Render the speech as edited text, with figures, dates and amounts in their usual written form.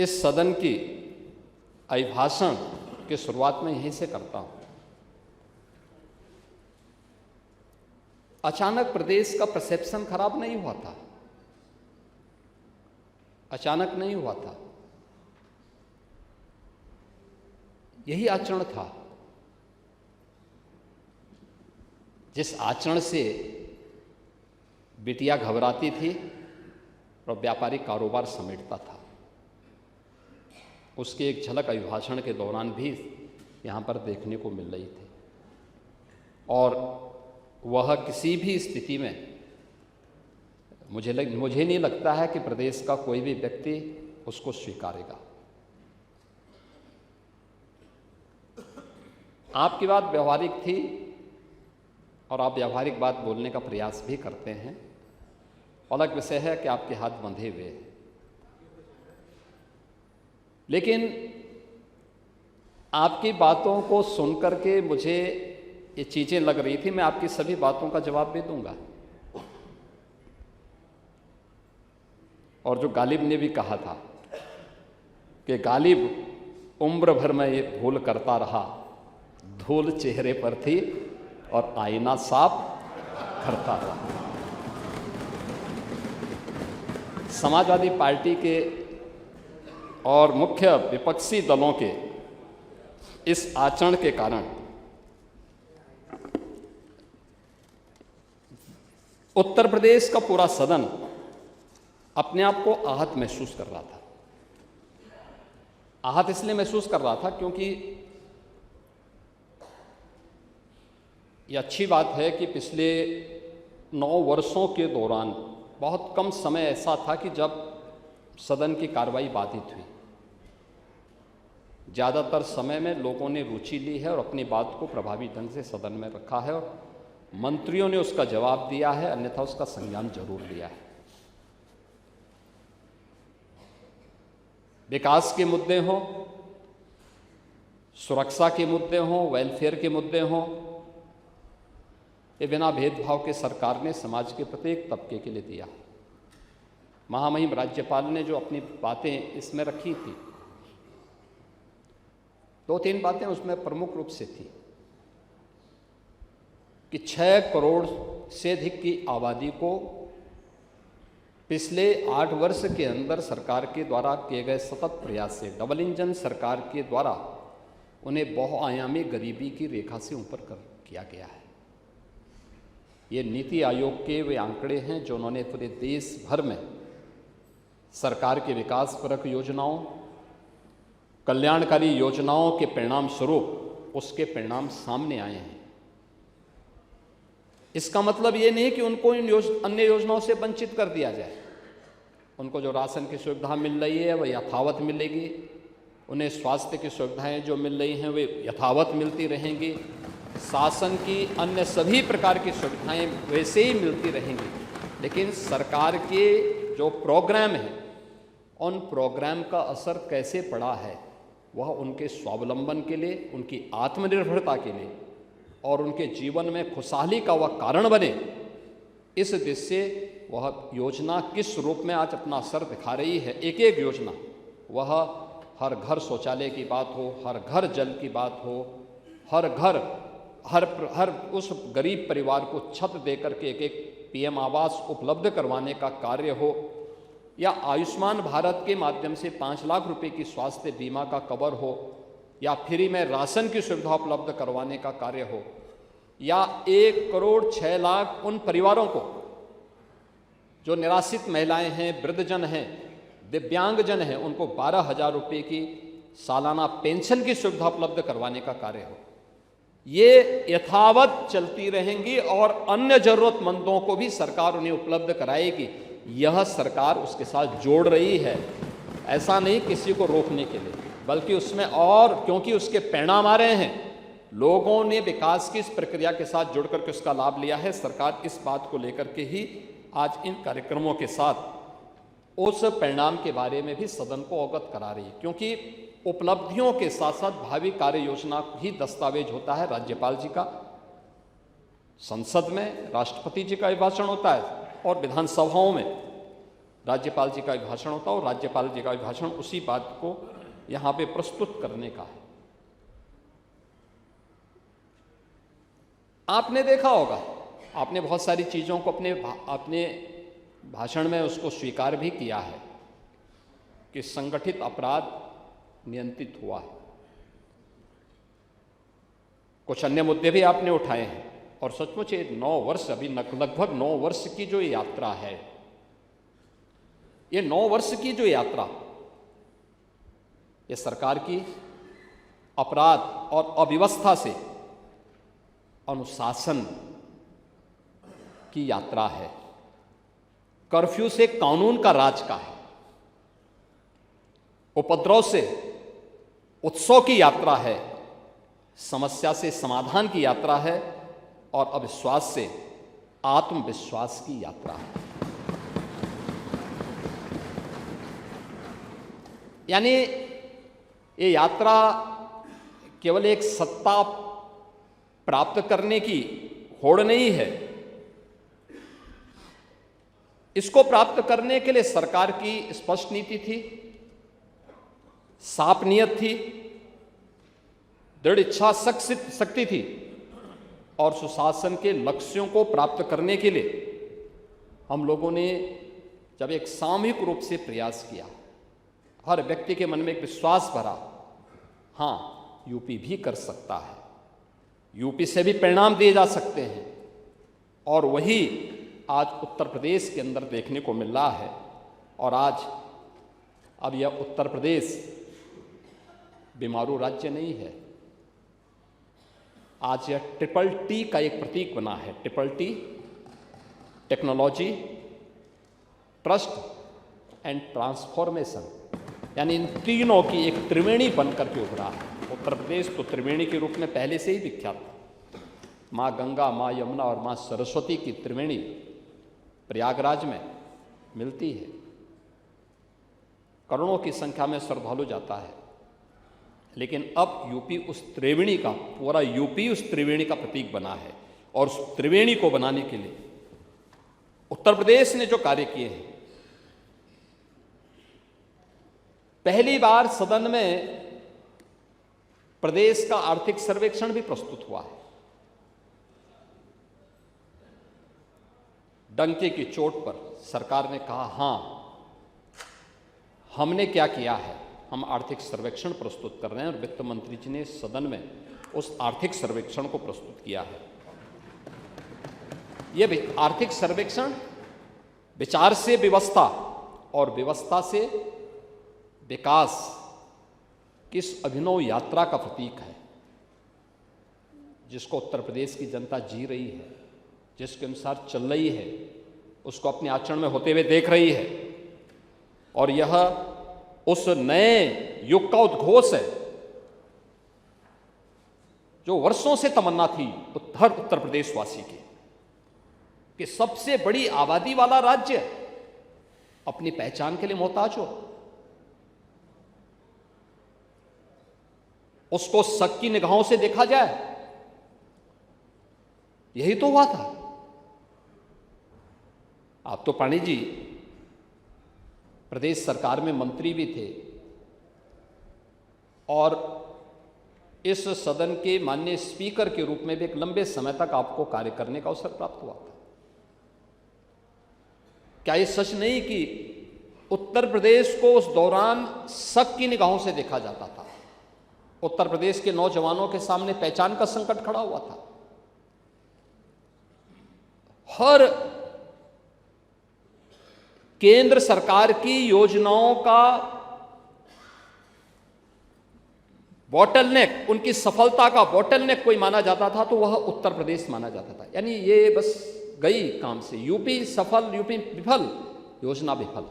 इस सदन की अभिभाषण की शुरुआत में यहीं से करता हूं। अचानक प्रदेश का परसेप्शन खराब नहीं हुआ था, अचानक नहीं हुआ था। यही आचरण था जिस आचरण से बिटिया घबराती थी और व्यापारिक कारोबार समेटता था। उसकी एक झलक अभिभाषण के दौरान भी यहाँ पर देखने को मिल रही थी, और वह किसी भी स्थिति में मुझे नहीं लगता है कि प्रदेश का कोई भी व्यक्ति उसको स्वीकारेगा। आपकी बात व्यवहारिक थी और आप व्यवहारिक बात बोलने का प्रयास भी करते हैं। अलग विषय है कि आपके हाथ बंधे हुए हैं, लेकिन आपकी बातों को सुनकर के मुझे ये चीजें लग रही थी। मैं आपकी सभी बातों का जवाब भी दूंगा। और जो गालिब ने भी कहा था कि गालिब उम्र भर में ये भूल करता रहा, धूल चेहरे पर थी और आईना साफ करता रहा। समाजवादी पार्टी के और मुख्य विपक्षी दलों के इस आचरण के कारण उत्तर प्रदेश का पूरा सदन अपने आप को आहत महसूस कर रहा था। आहत इसलिए महसूस कर रहा था क्योंकि ये अच्छी बात है कि पिछले 9 वर्षों के दौरान बहुत कम समय ऐसा था कि जब सदन की कार्रवाई बाधित हुई। ज़्यादातर समय में लोगों ने रुचि ली है और अपनी बात को प्रभावी ढंग से सदन में रखा है, और मंत्रियों ने उसका जवाब दिया है, अन्यथा उसका संज्ञान जरूर लिया है। विकास के मुद्दे हों, सुरक्षा के मुद्दे हों, वेलफेयर के मुद्दे हों, ये बिना भेदभाव के सरकार ने समाज के प्रत्येक तबके के लिए दिया। महामहिम राज्यपाल ने जो अपनी बातें इसमें रखी थी, 2-3 बातें उसमें प्रमुख रूप से थी कि 6 करोड़ से अधिक की आबादी को पिछले 8 वर्ष के अंदर सरकार के द्वारा किए गए सतत प्रयास से, डबल इंजन सरकार के द्वारा उन्हें बहुआयामी गरीबी की रेखा से ऊपर किया गया है। ये नीति आयोग के वे आंकड़े हैं जो उन्होंने पूरे देश भर में सरकार के विकासपरक योजनाओं, कल्याणकारी योजनाओं के परिणाम स्वरूप उसके परिणाम सामने आए हैं। इसका मतलब ये नहीं कि उनको इन अन्य योजनाओं से वंचित कर दिया जाए। उनको जो राशन की सुविधा मिल रही है वह यथावत मिलेगी, उन्हें स्वास्थ्य की सुविधाएं जो मिल रही हैं वे यथावत मिलती रहेंगी, शासन की अन्य सभी प्रकार की सुविधाएं वैसे ही मिलती रहेंगी। लेकिन सरकार के जो प्रोग्राम हैं उन प्रोग्राम का असर कैसे पड़ा है वह उनके स्वावलंबन के लिए, उनकी आत्मनिर्भरता के लिए और उनके जीवन में खुशहाली का वह कारण बने, इस दृष्टि से वह योजना किस रूप में आज अपना असर दिखा रही है। एक एक योजना, वह हर घर शौचालय की बात हो, हर घर जल की बात हो, हर घर हर उस गरीब परिवार को छत देकर के एक एक पीएम आवास उपलब्ध करवाने का कार्य हो, या आयुष्मान भारत के माध्यम से 5 लाख रुपए की स्वास्थ्य बीमा का कवर हो, या फ्री में राशन की सुविधा उपलब्ध करवाने का कार्य हो, या 1 करोड़ 6 लाख उन परिवारों को जो निराश्रित महिलाएं हैं, वृद्धजन हैं, दिव्यांगजन हैं, उनको 12,000 रुपये की सालाना पेंशन की सुविधा उपलब्ध करवाने का कार्य हो। ये यथावत चलती रहेंगी और अन्य जरूरतमंदों को भी सरकार उन्हें उपलब्ध कराएगी। यह सरकार उसके साथ जोड़ रही है, ऐसा नहीं किसी को रोकने के लिए, बल्कि उसमें और क्योंकि उसके परिणाम आ रहे हैं, लोगों ने विकास की इस प्रक्रिया के साथ जुड़ करके उसका लाभ लिया है। सरकार इस बात को लेकर के ही आज इन कार्यक्रमों के साथ उस परिणाम के बारे में भी सदन को अवगत करा रही है, क्योंकि उपलब्धियों के साथ साथ भावी कार्य योजना ही दस्तावेज होता है। राज्यपाल जी का, संसद में राष्ट्रपति जी का अभिभाषण होता है और विधानसभाओं में राज्यपाल जी का भाषण होता है और राज्यपाल जी का भाषण उसी बात को यहाँ पे प्रस्तुत करने का है। आपने देखा होगा, आपने बहुत सारी चीज़ों को अपने भाषण में उसको स्वीकार भी किया है कि संगठित अपराध नियंत्रित हुआ है। कुछ अन्य मुद्दे भी आपने उठाए हैं और सचमुच ये 9 वर्ष, अभी लगभग 9 वर्ष की जो यात्रा है, ये 9 वर्ष की जो यात्रा, ये सरकार की अपराध और अव्यवस्था से अनुशासन की यात्रा है, कर्फ्यू से कानून का राज का है, उपद्रव से उत्सव की यात्रा है, समस्या से समाधान की यात्रा है और अविश्वास से आत्मविश्वास की यात्रा है। यानी ये यात्रा केवल एक सत्ता प्राप्त करने की होड़ नहीं है। इसको प्राप्त करने के लिए सरकार की स्पष्ट नीति थी, साफ नियत थी, दृढ़ इच्छा शक्ति थी और सुशासन के लक्ष्यों को प्राप्त करने के लिए हम लोगों ने जब एक सामूहिक रूप से प्रयास किया, हर व्यक्ति के मन में एक विश्वास भरा, हाँ यूपी भी कर सकता है, यूपी से भी परिणाम दिए जा सकते हैं। और वही आज उत्तर प्रदेश के अंदर देखने को मिल रहा है। और आज अब यह उत्तर प्रदेश बीमारू राज्य नहीं है, आज यह TTT का एक प्रतीक बना है। TTT, technology, trust and transformation, यानी इन तीनों की एक त्रिवेणी बनकर के उभरा है। उत्तर प्रदेश तो त्रिवेणी के रूप में पहले से ही विख्यात था। माँ गंगा, माँ यमुना और माँ सरस्वती की त्रिवेणी प्रयागराज में मिलती है। करोड़ों की संख्या में श्रद्धालु जाता है। लेकिन अब यूपी उस त्रिवेणी का, पूरा यूपी उस त्रिवेणी का प्रतीक बना है। और उस त्रिवेणी को बनाने के लिए उत्तर प्रदेश ने जो कार्य किए हैं, पहली बार सदन में प्रदेश का आर्थिक सर्वेक्षण भी प्रस्तुत हुआ है। डंके की चोट पर सरकार ने कहा, हां हमने क्या किया है, हम आर्थिक सर्वेक्षण प्रस्तुत कर रहे हैं। और वित्त मंत्री जी ने सदन में उस आर्थिक सर्वेक्षण को प्रस्तुत किया है। यह आर्थिक सर्वेक्षण विचार से व्यवस्था और व्यवस्था से विकास की इस अभिनव यात्रा का प्रतीक है, जिसको उत्तर प्रदेश की जनता जी रही है, जिसके अनुसार चल रही है, उसको अपने आचरण में होते हुए देख रही है। और यह उस नए युग का उद्घोष है जो वर्षों से तमन्ना थी हर उत्तर प्रदेशवासी की, कि सबसे बड़ी आबादी वाला राज्य अपनी पहचान के लिए मोहताज हो, उसको शक की निगाहों से देखा जाए। यही तो हुआ था। आप तो पाणी जी प्रदेश सरकार में मंत्री भी थे और इस सदन के माननीय स्पीकर के रूप में भी एक लंबे समय तक आपको कार्य करने का अवसर प्राप्त हुआ था। क्या ये सच नहीं कि उत्तर प्रदेश को उस दौरान शक की निगाहों से देखा जाता था? उत्तर प्रदेश के नौजवानों के सामने पहचान का संकट खड़ा हुआ था। हर केंद्र सरकार की योजनाओं का बॉटलनेक, उनकी सफलता का बॉटलनेक कोई माना जाता था तो वह उत्तर प्रदेश माना जाता था। यानी ये बस गई काम से, यूपी सफल, यूपी विफल, योजना विफल।